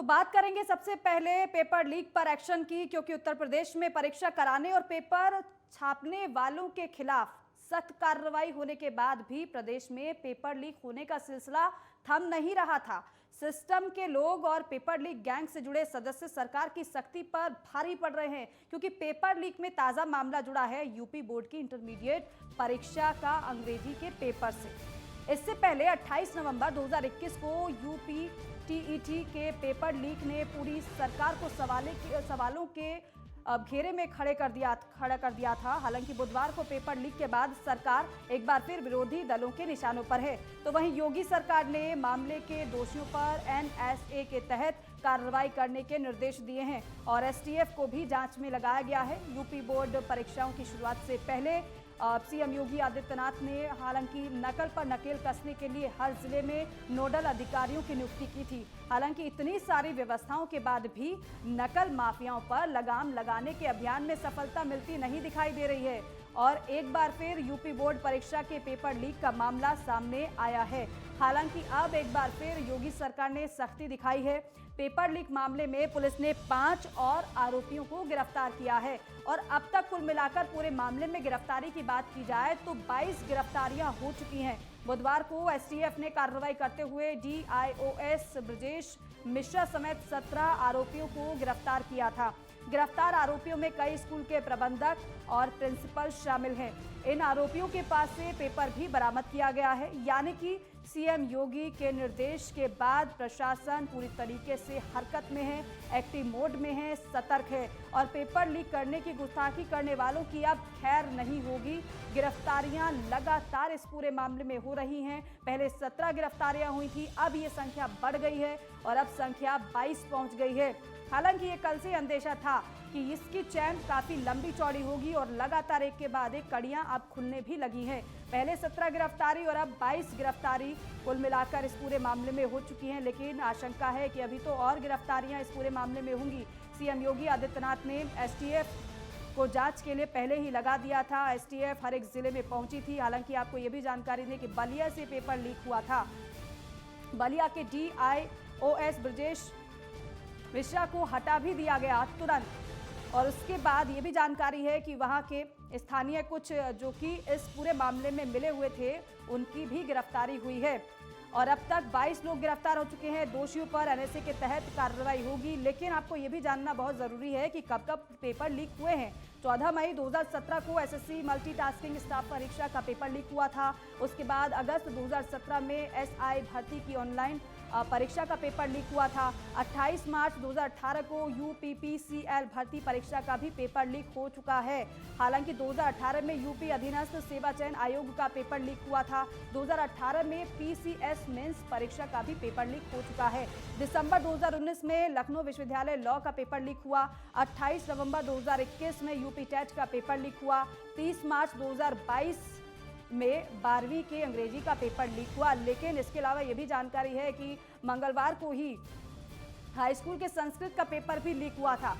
बात करेंगे सबसे पहले पेपर लीक पर एक्शन की, क्योंकि उत्तर प्रदेश में परीक्षा कराने और पेपर छापने वालों के खिलाफ सख्त कार्रवाई होने के बाद भी प्रदेश में पेपर लीक होने का सिलसिला थम नहीं रहा था। सिस्टम के लोग और पेपर लीक गैंग से जुड़े सदस्य सरकार की सख्ती पर भारी पड़ रहे हैं, क्योंकि पेपर लीक में ताजा मामला जुड़ा है यूपी बोर्ड की इंटरमीडिएट परीक्षा का अंग्रेजी के पेपर से। इससे पहले 28 नवंबर 2021 को यूपी टीईटी के पेपर लीक ने पूरी सरकार को सवालों के घेरे में खड़ा कर दिया था। हालांकि बुधवार को पेपर लीक के बाद सरकार एक बार फिर विरोधी दलों के निशानों पर है। तो वहीं योगी सरकार ने मामले के दोषियों पर एनएसए के तहत कार्रवाई करने के निर्देश दिए हैं और एसटीएफ को भी जांच में लगाया गया है। यूपी बोर्ड परीक्षाओं की शुरुआत से पहले सीएम योगी आदित्यनाथ ने हालांकि नकल पर नकेल कसने के लिए हर जिले में नोडल अधिकारियों की नियुक्ति की थी। हालांकि इतनी सारी व्यवस्थाओं के बाद भी नकल माफियाओं पर लगाम लगाने के अभियान में सफलता मिलती नहीं दिखाई दे रही है और एक बार फिर यूपी बोर्ड परीक्षा के पेपर लीक का मामला सामने आया है। हालांकि अब एक बार फिर योगी सरकार ने सख्ती दिखाई है। पेपर लीक मामले में पुलिस ने 5 और आरोपियों को गिरफ्तार किया है और अब तक कुल मिलाकर पूरे मामले में गिरफ्तारी की बात की जाए तो 22 गिरफ्तारियां हो चुकी हैं। बुधवार को एसटीएफ ने कार्रवाई करते हुए डीआईओएस ब्रजेश मिश्रा समेत 17 आरोपियों को गिरफ्तार किया था। गिरफ्तार आरोपियों में कई स्कूल के प्रबंधक और प्रिंसिपल शामिल हैं। इन आरोपियों के पास से पेपर भी बरामद किया गया है, यानी कि सीएम योगी के निर्देश के बाद प्रशासन पूरी तरीके से हरकत में है, एक्टिव मोड में है, सतर्क है और पेपर लीक करने की गुस्ताखी करने वालों की अब खैर नहीं होगी। गिरफ्तारियां लगातार इस पूरे मामले में हो रही हैं। पहले 17 गिरफ्तारियां हुई थी, अब ये संख्या बढ़ गई है और अब संख्या 22 पहुंच गई है। हालांकि ये कल से अंदेशा था कि इसकी चैन काफी लंबी चौड़ी होगी और लगातार एक के बाद एक कड़ियां अब खुलने भी लगी हैं। पहले 17 गिरफ्तारी और अब 22 गिरफ्तारी कुल मिलाकर इस पूरे मामले में हो चुकी हैं, लेकिन आशंका है कि अभी तो और गिरफ्तारियां इस पूरे मामले में होंगी। सीएम योगी आदित्यनाथ ने एसटीएफ को जांच के लिए पहले ही लगा दिया था। एसटीएफ हर एक जिले में पहुंची थी। हालांकि आपको ये भी जानकारी दें कि बलिया से पेपर लीक हुआ था। बलिया के डीआईओएस ब्रजेश मिश्रा को हटा भी दिया गया तुरंत और उसके बाद ये भी जानकारी है कि वहां के स्थानीय कुछ जो कि इस पूरे मामले में मिले हुए थे उनकी भी गिरफ्तारी हुई है और अब तक 22 लोग गिरफ्तार हो चुके हैं। दोषियों पर एनएसए के तहत कार्रवाई होगी, लेकिन आपको ये भी जानना बहुत जरूरी है कि कब कब पेपर लीक हुए हैं। 14 मई 2017 को एसएससी मल्टीटास्किंग स्टाफ परीक्षा का पेपर लीक हुआ था। उसके बाद अगस्त 2017 में एसआई भर्ती की ऑनलाइन परीक्षा का पेपर लीक हुआ था। 28 मार्च 2018 को यूपीपीसीएल भर्ती परीक्षा का भी पेपर लीक हो चुका है। हालांकि 2018 में यूपी अधीनस्थ सेवा चयन आयोग का पेपर लीक हुआ था। 2018 में पीसीएस मेंस परीक्षा का भी पेपर लीक हो चुका है। दिसंबर 2019 में लखनऊ विश्वविद्यालय लॉ का पेपर लीक हुआ। 28 नवंबर 2021 में यूपी टेट का पेपर लीक हुआ। 30 मार्च 2022 में 12वीं के अंग्रेजी का पेपर लीक हुआ। लेकिन इसके अलावा ये भी जानकारी है कि मंगलवार को ही हाई स्कूल के संस्कृत का पेपर भी लीक हुआ था।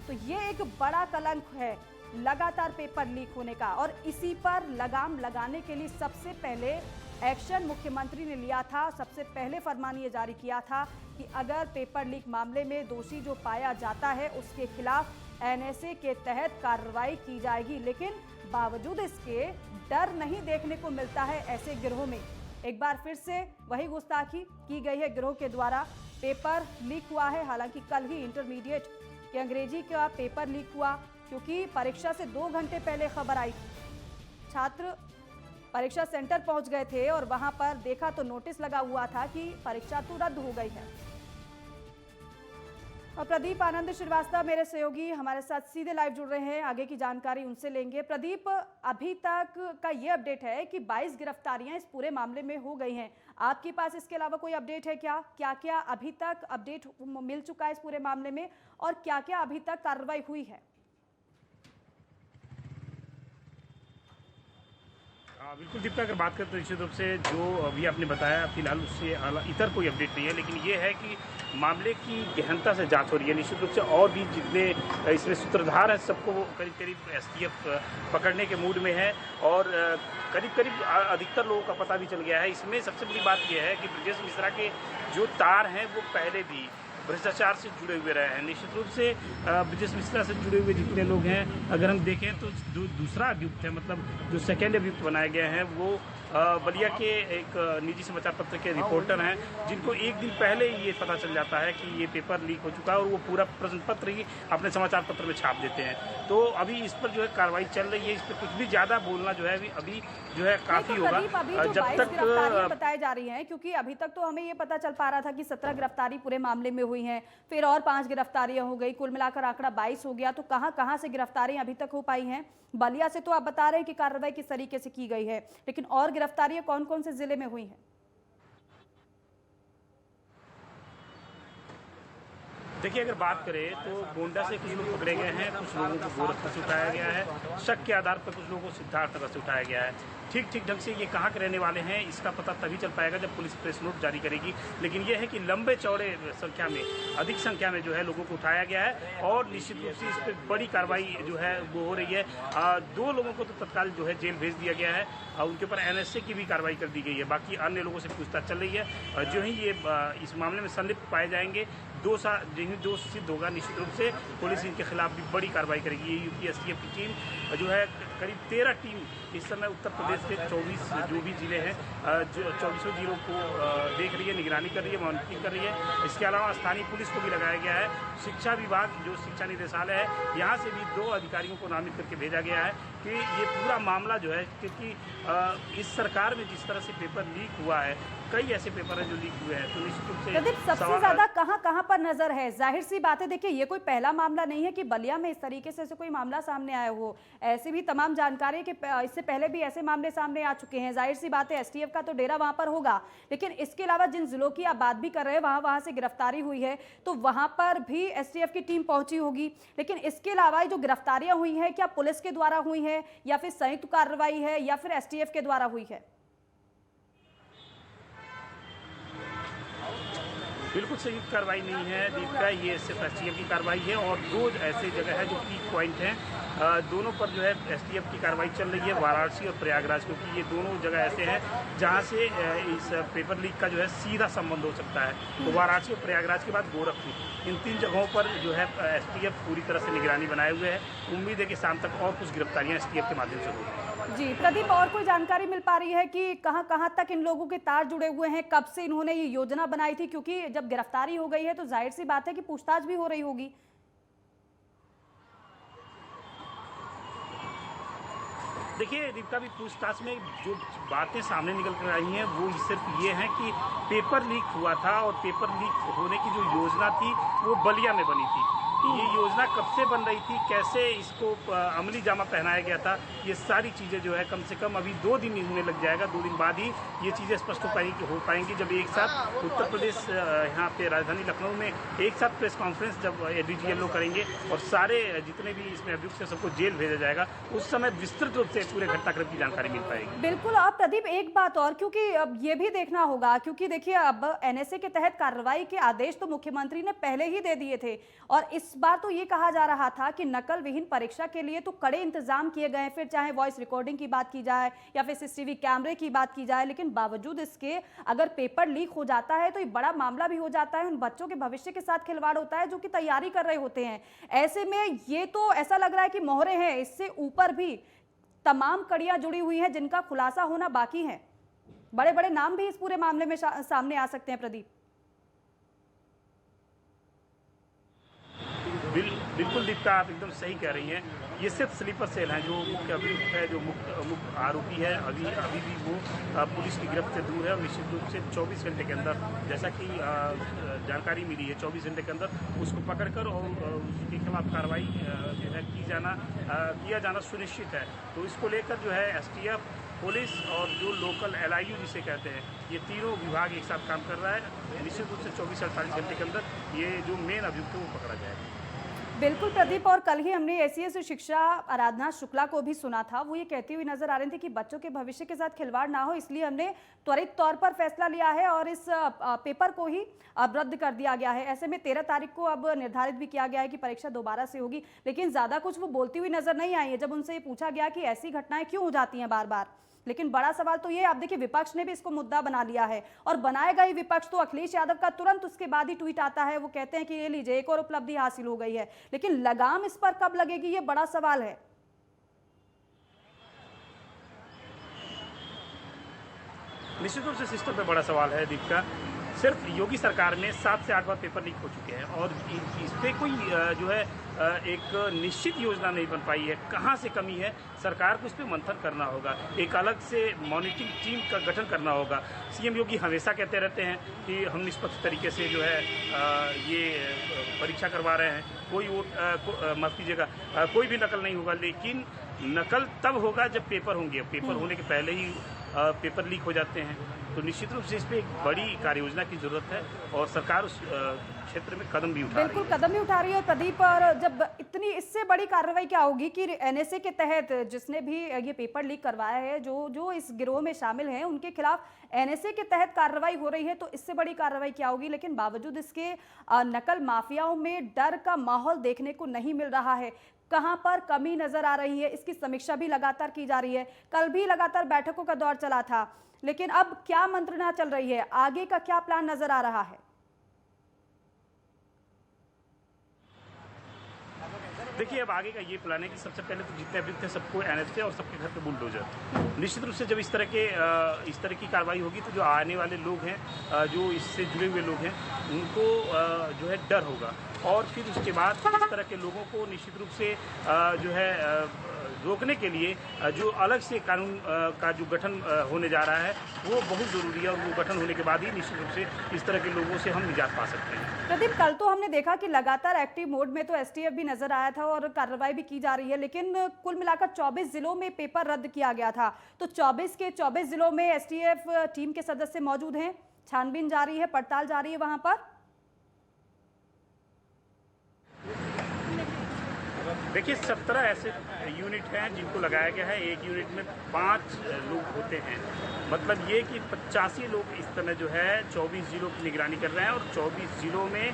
तो ये एक बड़ा कलंक है लगातार पेपर लीक होने का और इसी पर लगाम लगाने के लिए सबसे पहले एक्शन मुख्यमंत्री ने लिया था। सबसे पहले फरमान ये जारी किया था कि अगर पेपर लीक मामले में दोषी जो पाया जाता है उसके खिलाफ एनएसए के तहत कार्रवाई की जाएगी। लेकिन बावजूद इसके डर नहीं देखने को मिलता है ऐसे गिरोह में। एक बार फिर से वही गुस्ताखी की गई है गिरोह के द्वारा। पेपर लीक हुआ है। हालांकि कल ही इंटरमीडिएट के अंग्रेजी का पेपर लीक हुआ, क्योंकि परीक्षा से 2 घंटे पहले खबर आई। छात्र परीक्षा सेंटर पहुंच गए थे और वहां पर देखा तो नोटिस लगा हुआ था कि परीक्षा तो रद्द हो गई है। और प्रदीप आनंद श्रीवास्तव मेरे सहयोगी हमारे साथ सीधे लाइव जुड़ रहे हैं, आगे की जानकारी उनसे लेंगे। प्रदीप, अभी तक का ये अपडेट है कि 22 गिरफ्तारियां इस पूरे मामले में हो गई हैं। आपके पास इसके अलावा कोई अपडेट है क्या? क्या क्या अभी तक अपडेट मिल चुका है इस पूरे मामले में और क्या क्या अभी तक कार्रवाई हुई है? बिल्कुल दीपिका, अगर बात करें तो निश्चित रूप से जो अभी आपने बताया फिलहाल उससे इतर कोई अपडेट नहीं है, लेकिन ये है कि मामले की गहनता से जांच हो रही है। निश्चित रूप से और भी जितने इसमें सूत्रधार हैं सबको वो करीब करीब एसटीएफ पकड़ने के मूड में है और करीब करीब अधिकतर लोगों का पता भी चल गया है। इसमें सबसे बड़ी बात यह है कि ब्रजेश मिश्रा के जो तार हैं वो पहले भी भ्रष्टाचार से जुड़े हुए रहे हैं। निश्चित रूप से ब्रजेश मिश्रा से जुड़े हुए जितने लोग हैं, अगर हम देखें तो दूसरा अभियुक्त है, मतलब जो सेकेंड अभियुक्त बनाए गए हैं वो बलिया के एक निजी समाचार पत्र के रिपोर्टर हैं, जिनको एक दिन पहले ही ये पता चल जाता है कि ये पेपर लीक हो चुका है और वो पूरा प्रश्न पत्र ही अपने समाचार पत्र में छाप देते हैं। तो अभी इस पर जो है कार्रवाई चल रही है, इस पर कुछ भी ज़्यादा बोलना जो है अभी जो है काफ़ी होगा। अभी जब तक गिरफ्तारियां बताई जा रही हैं, क्योंकि अभी तक तो हमें ये पता चल पा रहा था कि 17 गिरफ्तारी पूरे मामले में हुई हैं, फिर और 5 गिरफ्तारियां हो गई, कुल मिलाकर आंकड़ा 22 हो गया। तो कहां से गिरफ्तारियां अभी तक हो पाई हैं? बलिया से तो आप बता रहे हैं कि कार्रवाई किस तरीके से की गई है, लेकिन और गिरफ्तारियां कौन कौन से जिले में हुई हैं? देखिए, अगर बात करें तो गोंडा से कुछ लोग पकड़े गए हैं, कुछ लोगों को गोरखपुर से उठाया गया है, शक के आधार पर कुछ लोगों को सिद्धार्थनगर से उठाया गया है। ठीक ढंग से ये कहाँ के रहने वाले हैं इसका पता तभी चल पाएगा जब पुलिस प्रेस नोट जारी करेगी। लेकिन ये है कि लंबे चौड़े संख्या में, अधिक संख्या में जो है लोगों को उठाया गया है और निश्चित रूप से इस पर बड़ी कार्रवाई जो है वो हो रही है। 2 लोगों को तो तत्काल जो है जेल भेज दिया गया है और उनके ऊपर NSA की भी कार्रवाई कर दी गई है। बाकी अन्य लोगों से पूछताछ चल रही है। जो ही ये इस मामले में संलिप्त पाए जाएंगे, दोष सिद्ध होगा, निश्चित रूप से पुलिस इनके खिलाफ भी बड़ी कार्रवाई करेगी। ये यूपी STF की टीम जो है, करीब 13 टीम इस समय उत्तर प्रदेश के 24 जो भी जिले हैं, जो 24 जिलों को देख रही है, निगरानी कर रही है, मॉनिटरिंग कर रही है। इसके अलावा स्थानीय पुलिस को भी लगाया गया है। शिक्षा विभाग, जो शिक्षा निदेशालय है, यहाँ से भी 2 अधिकारियों को नामित करके भेजा गया है कि ये पूरा मामला जो है, क्योंकि इस सरकार में जिस तरह से पेपर लीक हुआ है, कई ऐसे पेपर हैं जो लीक हुए हैं, तो निश्चित रूप से प्रदीप, सबसे ज्यादा कहां पर नजर है? जाहिर सी बात है, देखिए ये कोई पहला मामला नहीं है कि बलिया में इस तरीके से कोई मामला सामने आया हो। ऐसी भी तमाम जानकारी है कि इससे पहले भी ऐसे मामले सामने आ चुके हैं। जाहिर सी बात है STF का तो डेरा वहां पर होगा, लेकिन इसके अलावा जिन जिलों की आप बात भी कर रहे हैं, वहां से गिरफ्तारी हुई है, तो वहां पर भी STF की टीम पहुंची होगी। लेकिन इसके अलावा जो गिरफ्तारियां हुई हैं, क्या पुलिस के द्वारा हुई है या फिर संयुक्त कार्रवाई है या फिर STF के द्वारा हुई है? बिल्कुल संयुक्त कार्रवाई नहीं है दीपिका, ये सिर्फ STF की कार्रवाई है और 2 ऐसे जगह है जो पीक पॉइंट हैं। दोनों पर जो है STF की कार्रवाई चल रही है, वाराणसी और प्रयागराज, क्योंकि ये दोनों जगह ऐसे हैं जहां से इस पेपर लीक का जो है सीधा संबंध हो सकता है। तो वाराणसी और प्रयागराज के बाद गोरखपुर, इन 3 जगहों पर जो है STF पूरी तरह से निगरानी बनाए हुए है। उम्मीद है कि शाम तक और कुछ गिरफ्तारियां STF के माध्यम से होगी। जी प्रदीप, और कोई जानकारी मिल पा रही है कि कहां तक इन लोगों के तार जुड़े हुए हैं? कब से इन्होंने ये योजना बनाई थी? क्योंकि जब गिरफ्तारी हो गई है तो जाहिर सी बात है कि पूछताछ भी हो रही होगी। देखिए दीपिका, भी पूछताछ में जो बातें सामने निकल कर आई हैं वो सिर्फ ये है कि पेपर लीक हुआ था और पेपर लीक होने की जो योजना थी वो बलिया में बनी थी। ये योजना कब से बन रही थी, कैसे इसको अमली जामा पहनाया गया था, ये सारी चीज़ें जो है कम से कम अभी 2 दिन इन्हें लग जाएगा। 2 दिन बाद ही ये चीज़ें स्पष्ट हो पाएंगी जब एक साथ उत्तर प्रदेश यहाँ पे राजधानी लखनऊ में एक साथ प्रेस कॉन्फ्रेंस जब ADG करेंगे और सारे जितने भी इसमें अभियुक्त हैं सबको जेल भेजा जाएगा, उस समय विस्तृत रूप से पूरे घटनाक्रम की जानकारी मिल पाएगी। बिल्कुल। और प्रदीप, एक बात और, क्योंकि अब ये भी देखना होगा, क्योंकि देखिए अब NSA के तहत कार्रवाई के आदेश तो मुख्यमंत्री ने पहले ही दे दिए थे और इस बार तो ये कहा जा रहा था कि नकल विहीन परीक्षा के लिए तो कड़े इंतजाम किए गए, फिर चाहे वॉइस रिकॉर्डिंग की बात की जाए या फिर CCTV कैमरे की बात की जाए, लेकिन बावजूद इसके अगर पेपर लीक हो जाता है तो ये बड़ा मामला भी हो जाता है। उन बच्चों के भविष्य के साथ खिलवाड़ होता है जो कि तैयारी कर रहे होते हैं। ऐसे में ये तो ऐसा लग रहा है कि मोहरे हैं, इससे ऊपर भी तमाम कड़ियां जुड़ी हुई हैं जिनका खुलासा होना बाकी है। बड़े बड़े नाम भी इस पूरे मामले में सामने आ सकते हैं। प्रदीप, बिल्कुल दीपिका, आप एकदम सही कह रही हैं। ये सिर्फ स्लीपर सेल हैं। जो मुख्य अभियुक्त है, जो मुख्य आरोपी है, अभी भी वो पुलिस की गिरफ्त से दूर है और निश्चित रूप से 24 घंटे के अंदर, जैसा कि जानकारी मिली है, 24 घंटे के अंदर उसको पकड़कर और उसके खिलाफ कार्रवाई जो है किया जाना सुनिश्चित है। तो इसको लेकर जो है STF, पुलिस और जो लोकल LIU जिसे कहते हैं, ये तीनों विभाग एक साथ काम कर रहा है। निश्चित रूप से 24-48 घंटे के अंदर ये जो मेन अभियुक्त है वो पकड़ा जाएगा। बिल्कुल प्रदीप, और कल ही हमने ACS शिक्षा आराधना शुक्ला को भी सुना था। वो ये कहती हुई नजर आ रही थी कि बच्चों के भविष्य के साथ खिलवाड़ ना हो, इसलिए हमने त्वरित तौर पर फैसला लिया है और इस पेपर को ही अब रद्द कर दिया गया है। ऐसे में 13 तारीख को अब निर्धारित भी किया गया है कि परीक्षा दोबारा से होगी, लेकिन ज्यादा कुछ वो बोलती हुई नजर नहीं आई है। जब उनसे ये पूछा गया कि ऐसी घटनाएं क्यों हो जाती हैं बार बार, लेकिन बड़ा सवाल तो ये, आप देखिए विपक्ष ने भी इसको मुद्दा बना लिया है और बनाएगा ही विपक्ष तो अखिलेश यादव का तुरंत उसके बाद ही ट्वीट आता है, वो कहते हैं कि ये लीजिए एक और उपलब्धि हासिल हो गई है। लेकिन लगाम इस पर कब लगेगी, ये बड़ा सवाल है। निश्चित रूप से सिस्टम पे बड़ा सवाल है दीपिका। सिर्फ योगी सरकार में 7 से 8 बार पेपर लीक हो चुके हैं और इस पे कोई जो है एक निश्चित योजना नहीं बन पाई है। कहाँ से कमी है, सरकार को इस पे मंथन करना होगा, एक अलग से मॉनिटरिंग टीम का गठन करना होगा। सीएम योगी हमेशा कहते रहते हैं कि हम निष्पक्ष तरीके से जो है ये परीक्षा करवा रहे हैं, कोई वोट माफ़ कीजिएगा, कोई भी नकल नहीं होगा। लेकिन नकल तब होगा जब पेपर होंगे, पेपर होने के पहले ही पेपर लीक हो जाते हैं। तो निश्चित रूप से इस पे एक बड़ी कार्ययोजना की जरूरत है और सरकार उस क्षेत्र में कदम भी उठा रही है। बिल्कुल कदम भी उठा रही है प्रदीप। और जब इतनी इससे बड़ी कार्रवाई क्या होगी कि एनएसए के तहत जिसने भी ये पेपर लीक करवाया है, जो इस गिरोह में शामिल हैं, उनके खिलाफ एनएसए के तहत कार्रवाई हो रही है, तो इससे बड़ी कार्रवाई क्या होगी। लेकिन बावजूद इसके नकल माफियाओं में डर का माहौल देखने को नहीं मिल रहा है। कहां पर कमी नजर आ रही है, इसकी समीक्षा भी लगातार की जा रही है। कल भी लगातार बैठकों का दौर चला था, लेकिन अब क्या मंत्रणा चल रही है, आगे का क्या प्लान नजर आ रहा है? देखिए, अब आगे का ये प्लान है कि सबसे पहले तो जितने अभियुक्त हैं सबको एनएसए और सबके घर पे बुलडोजर। निश्चित रूप से जब इस तरह की कार्रवाई होगी तो जो आने वाले लोग हैं, जो इससे जुड़े हुए लोग हैं, उनको जो है डर होगा और फिर उसके बाद इस तरह के लोगों को निश्चित रूप से जो है रोकने के लिए जो अलग से कानून का जो गठन होने जा रहा है वो बहुत ज़रूरी है और वो गठन होने के बाद ही निश्चित रूप से इस तरह के लोगों से हम निजात पा सकते हैं। प्रदीप, कल तो हमने देखा कि लगातार एक्टिव मोड में तो एसटीएफ भी नजर आया था और कार्रवाई भी की जा रही है, लेकिन कुल मिलाकर 24 जिलों में पेपर रद्द किया गया था। तो 24 के 24 जिलों में एसटीएफ टीम के सदस्य मौजूद हैं, छानबीन जारी है, पड़ताल जारी है वहां पर। देखिए, 17 ऐसे यूनिट हैं जिनको लगाया गया है। एक यूनिट में 5 लोग होते हैं, मतलब ये कि 85 लोग इस तरह जो है 24 जिलों की निगरानी कर रहे हैं और 24 जिलों में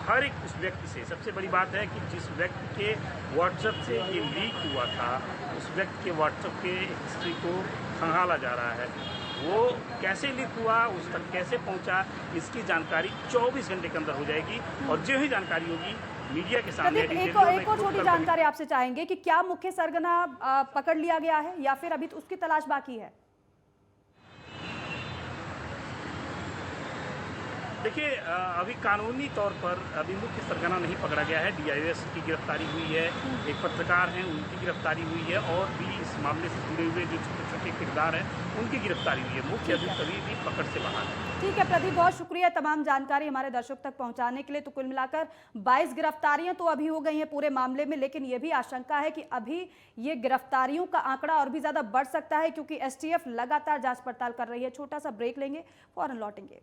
हर एक उस व्यक्ति से, सबसे बड़ी बात है कि जिस व्यक्ति के व्हाट्सएप से ये लीक हुआ था, उस व्यक्ति के व्हाट्सएप के हिस्ट्री को खंगाला जा रहा है। वो कैसे लीक हुआ, उस तक कैसे पहुंचा, इसकी जानकारी 24 घंटे के अंदर हो जाएगी और जो ही जानकारी होगी मीडिया के सामने। एक और छोटी जानकारी आपसे चाहेंगे कि क्या मुख्य सरगना पकड़ लिया गया है या फिर अभी तो उसकी तलाश बाकी है? देखिए, अभी कानूनी तौर पर अभी मुख्य सरगना नहीं पकड़ा गया है। डीआईएस की गिरफ्तारी हुई है, एक पत्रकार हैं उनकी गिरफ्तारी हुई है और भी इस मामले से जुड़े हुए जो छोटे छोटे किरदार हैं उनकी गिरफ्तारी हुई है। मुख्य अभियुक्त अभी भी पकड़ से बाहर है। ठीक है प्रदीप, बहुत शुक्रिया तमाम जानकारी हमारे दर्शक तक पहुंचाने के लिए। तो कुल मिलाकर 22 गिरफ्तारियां तो अभी हो गई हैं पूरे मामले में, लेकिन ये भी आशंका है कि अभी ये गिरफ्तारियों का आंकड़ा और भी ज्यादा बढ़ सकता है क्योंकि एसटीएफ लगातार जांच पड़ताल कर रही है। छोटा सा ब्रेक लेंगे, फौरन लौटेंगे।